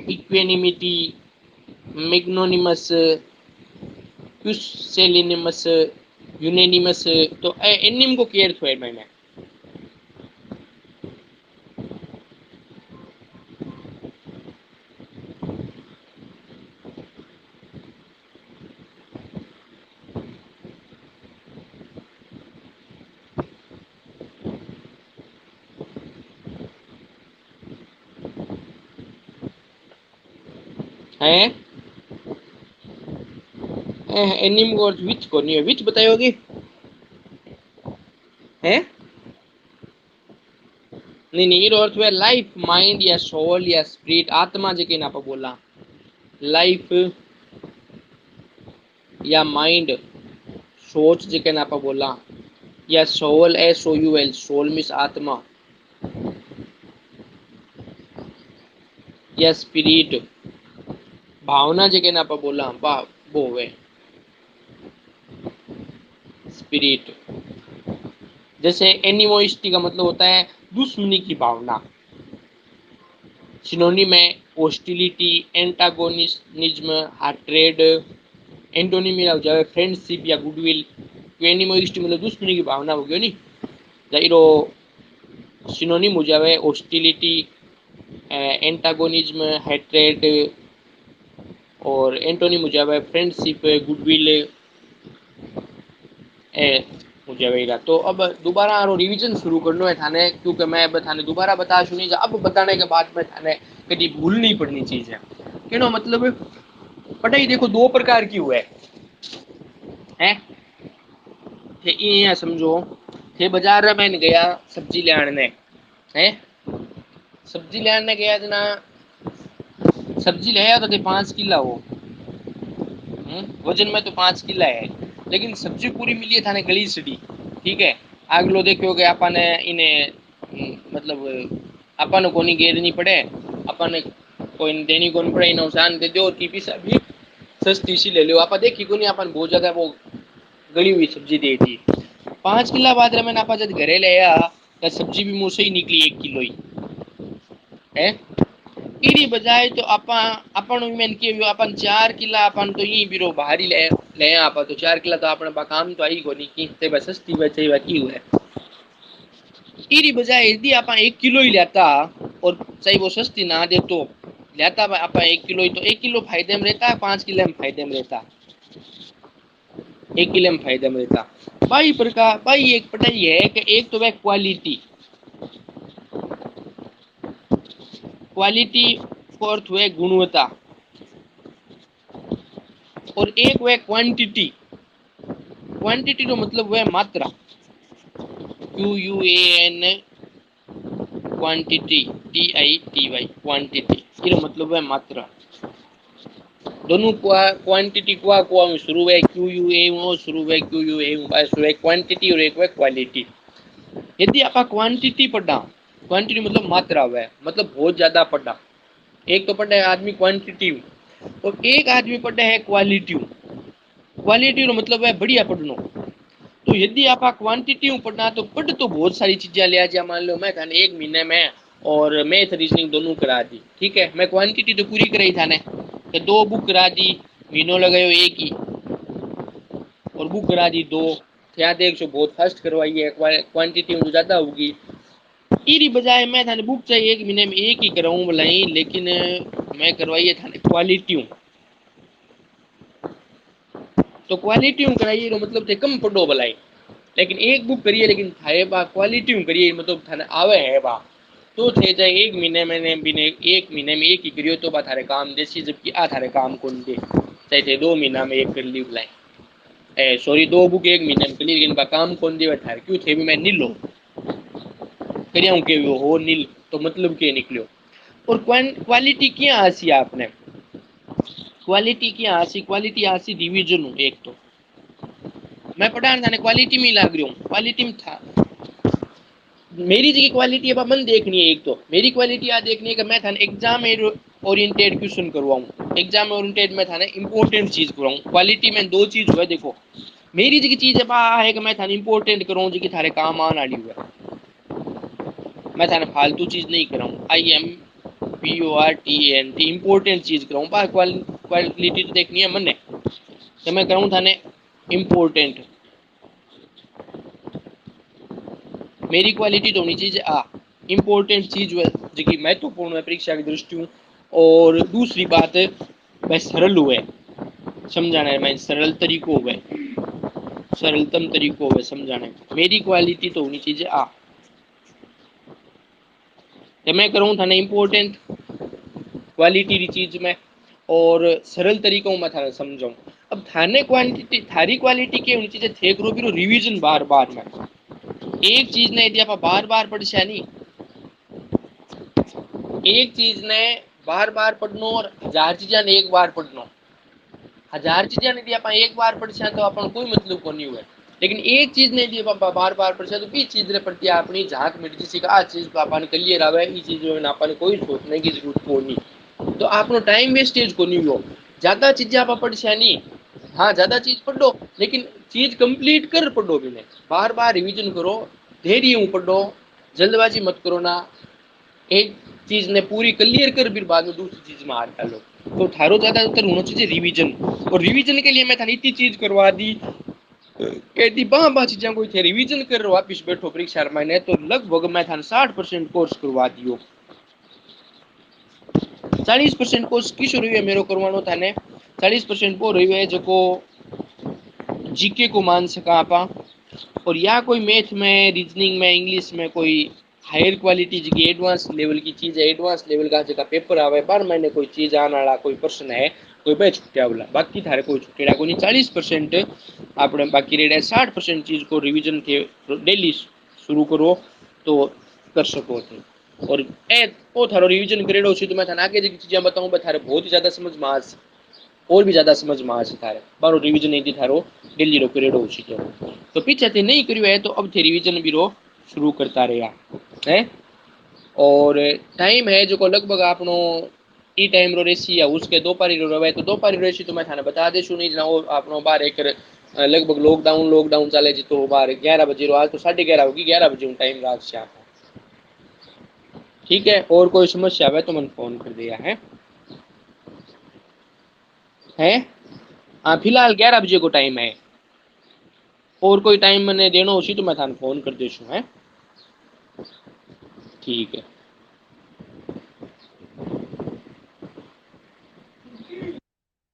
इक्वेनिमिटी, मैग्नोनिमस, पुसेलिनिमस, यूनेनिमस, तो एनिम को केयर थो मैंने है। एनिम को विच को नहीं है, विच बताओगे है? नहीं नहीं, इरो अर्थ है लाइफ, माइंड या सोल या स्पिरिट, आत्मा जे के ना बोला, लाइफ या माइंड, सोच जे के ना बोला, या सोल, SOUL, सोल मीन्स आत्मा, या स्पिरिट भावना जे के ना बोला बा वो है स्पिरिट। जैसे एनिमोइस्टी का मतलब होता है दुश्मनी की भावना, सिनोनिम है हॉस्टिलिटी, एंटागोनिज्म, हार्ट्रेड। एंटोनिम हो जाए फ्रेंडशिप या गुडविल। तो एनिमोइस्टी मतलब दुश्मनी की भावना हो गई नी, जाइरो सिनोनिम हो जाए हॉस्टिलिटी, एंटागोनिज्म, हेट्रेड, और एंटोनिम हो जाए फ्रेंडशिप, गुडविल हो जाएगा। तो अब दोबारा रिवीजन शुरू करना है थाने, क्योंकि मैं अब थाने दोबारा बता सुनी जा, अब बताने के बाद में थाने कभी भूल नहीं पड़नी चीज है क्यों मतलब। पढ़ाई देखो दो प्रकार की हुआ है ये समझो थे बाजार में गया सब्जी लेने है, सब्जी लेने गया जना, सब्जी ले आया तो 5 किला हो, वजन में तो 5 किला है, लेकिन सब्जी पूरी मिली है थाने गली सड़ी, ठीक है। आगलो देखो कि अपन इन्हें मतलब अपन को नहीं गेर नहीं पड़े, अपन कोई देनी को नहीं पड़े, इन्हें नुकसान दे दो और की पिसा भी सस्ती सी ले लो। आप देखी को नहीं अपन बहुत ज्यादा वो गली हुई सब्जी दे दी। 5 किला बाद मैंने आप जब घरे ले आया तो सब्जी भी मुँह से ही निकली 1 किलो ही है। इरी बजाय तो अपन में के अपन 4 किला अपन तो यही बिरो बाहरी ले आप तो 4 किला तो अपन काम तो आई को नहीं की ते बस सस्ती बचे बाकी हुए। इरी बजाय यदि आप 1 किलो ही लेता और चाहे वो सस्ती ना दे तो लेता आप 1 किलो ही, तो 1 किलो फायदे में रहता है, 5 किलो में फायदे में रहता, 1 किलो में फायदे में रहता। भाई प्रकार भाई एक पता ये है कि एक तो वह क्वालिटी, क्वालिटी को अर्थ हुए गुणवत्ता, और एक वह क्वांटिटी, क्वांटिटी का मतलब वह मात्रा, QUAN क्वांटिटी, TITY क्वांटिटी, इसका मतलब है मात्रा। दोनों क्वांटिटी को में शुरू है QUA, शुरू है QUA बस है क्वांटिटी, और एक है क्वालिटी। यदि आप क्वांटिटी पढ़ा, क्वांटिटी मतलब मात्रा है, मतलब बहुत ज्यादा पढ़ा, एक तो पढ़ा है आदमी क्वांटिटी और एक आदमी पढ़ा है क्वालिटी। क्वालिटी का मतलब है बढ़िया पढ़ना। तो यदि आप क्वांटिटी पढ़ना तो पढ़ तो बहुत सारी चीजें ले आ, मान लो मैं थाने 1 महीने में और मैथ रीजनिंग दोनों करा दी, ठीक है, मैं क्वांटिटी तो पूरी कराई थाने तो 2 बुक करा दी, महीनों लगायो 1 ही और बुक करा दी 2, यहाँ देख सो बहुत फास्ट करवाई है, क्वांटिटी में ज्यादा होगी। इरी बजाय मैं थाने बुक चाहिए 1 महीने में 1 ही कराऊं भलाई, लेकिन मैं करवाइए थाने क्वालिटी। तो क्वालिटी कराइए तो मतलब थे कम पढ़ो भलाई, लेकिन एक बुक करिए लेकिन थारे बा क्वालिटी करिए मतलब थाने आवे है बा, तो थे जाए 1 महीने में भी 1 महीने में 1 ही करियो तो बा थारे काम देसी, जबकि आ थारे काम कौन दे, चाहे थे 2 महीना में 1 कर ली भलाई, सॉरी 2 बुक 1 महीने में कर ली, लेकिन बा काम कौन दे थारे, क्यों थे भी मैं नीलो करिया के वो हो नील, तो मतलब के निकलो। और क्वालिटी क्या हसी आपने क्वालिटी की आसी क्वालिटी आसी डिवीजन हूँ एक तो मैं पढ़ा था क्वालिटी में लाग रही हूँ क्वालिटी में था मेरी जी क्वालिटी अब मन देखनी है एक तो मेरी क्वालिटी आ देखनी है कि मैं था एग्जाम ओरिएंटेड क्वेश्चन करवाऊँ एग्जाम ओरिएंटेड में था इंपॉर्टेंट चीज करवाऊँ क्वालिटी में दो चीज हुआ देखो मेरी जी चीज है कि मैं था इंपॉर्टेंट करूँ जी थारे काम आने वाली हुआ मैं थाने फालतू चीज नहीं कराऊँ IMPORTANT इंपॉर्टेंट चीज कराऊँ क्वालिटी तो देखनी है मने तो मैं कराऊँ थाने इम्पोर्टेंट मेरी क्वालिटी तो होनी चाहिए इम्पोर्टेंट चीज जो महत्वपूर्ण है परीक्षा की दृष्टि और दूसरी बात भाई सरल हुए समझाने में सरल तरीको हुए सरलतम तरीको हुए समझाने मेरी क्वालिटी तो होनी चाहिए तो मैं करूँ था इम्पोर्टेंट क्वालिटी की चीज में और सरल तरीकों में थाने समझाऊँ अब थाने क्वालिटी थारी क्वालिटी के होनी चाहिए थे करो भी रिवीजन बार बार में एक चीज ने यदि आप बार बार पढ़शा नहीं एक चीज ने बार बार पढ़नो और हजार चीजा ने एक बार पढ़नो हजार चीजा ने यदि आप एक बार पढ़शा तो अपन कोई मतलब को नहीं हुआ लेकिन एक चीज ने यदि बार बार पढ़शा तो बी चीज ने प्रति अपनी झाक मिट जैसी आ चीज को अपन क्लियर आवे ई चीज में अपन कोई सोचने की जरूरत को नहीं तो आपनो टाइम वेस्टेज को नहीं हो ज्यादा चीजें आप पढ़शा नहीं हाँ ज्यादा चीज पढ़ो लेकिन चीज कंप्लीट कर पढ़ो भी नहीं बार बार रिवीजन करो धैर्य पढ़ो जल्दबाजी मत करो ना एक चीज ने पूरी क्लियर कर फिर बाद में दूसरी चीज में हाथ डालो तो थारो ज्यादातर होना चाहिए रिवीजन और रिवीजन के लिए मैं थानी इतनी चीज करवा दी कहती बा चीजा कोई थे रिवीजन कर वापिस बैठो परीक्षा मैंने तो लगभग मैं थाने 60% कोर्स करवा दियो 40% कोर्स किस रही है मेरो करवानो थाने 40% वो रही है जो जीके को मान सका आपा और या कोई मैथ में रीजनिंग में इंग्लिश में कोई हायर क्वालिटी की एडवांस लेवल की चीज है एडवांस लेवल का जगह पेपर आवे बार महीने कोई चीज आने वाला कोई प्रश्न है कोई बे छुट्टिया वाला बाकी थारे कोई छुट्टेड़ा को नहीं 40% आपने बाकी रेड है 60% चीज को रिवीजन थे डेली शुरू करो तो कर सको थे और ए ओ थारो रिवीजन करेडो छी तो मैं थाने आगे जी चीजें बताऊं थारे बहुत ही ज्यादा समझ में आज और भी ज्यादा समझ में आज थारे बारो रिवीजन नहीं थारो डेली रो करेडो छी तो पीछे थे नहीं करियो है तो अब थे रिवीजन भी रो शुरू करता रहा है और टाइम है जो को लगभग आपनो ई टाइम रो रेसी या उसके दोपहरी रो रहे तो दोपहरी रेसी तो मैं थाने बता देशू नहीं जना आपनो बार एक लगभग लॉकडाउन चले जी तो बार 11 बजे रो आज तो 11:30 होगी 11 बजे टाइम रात से आप ठीक है और कोई समस्या है तो मन फोन कर दिया है हाँ फिलहाल 11 बजे को टाइम है और कोई टाइम मैंने देना उसी तो मैं थाने फोन कर देशू है ठीक है।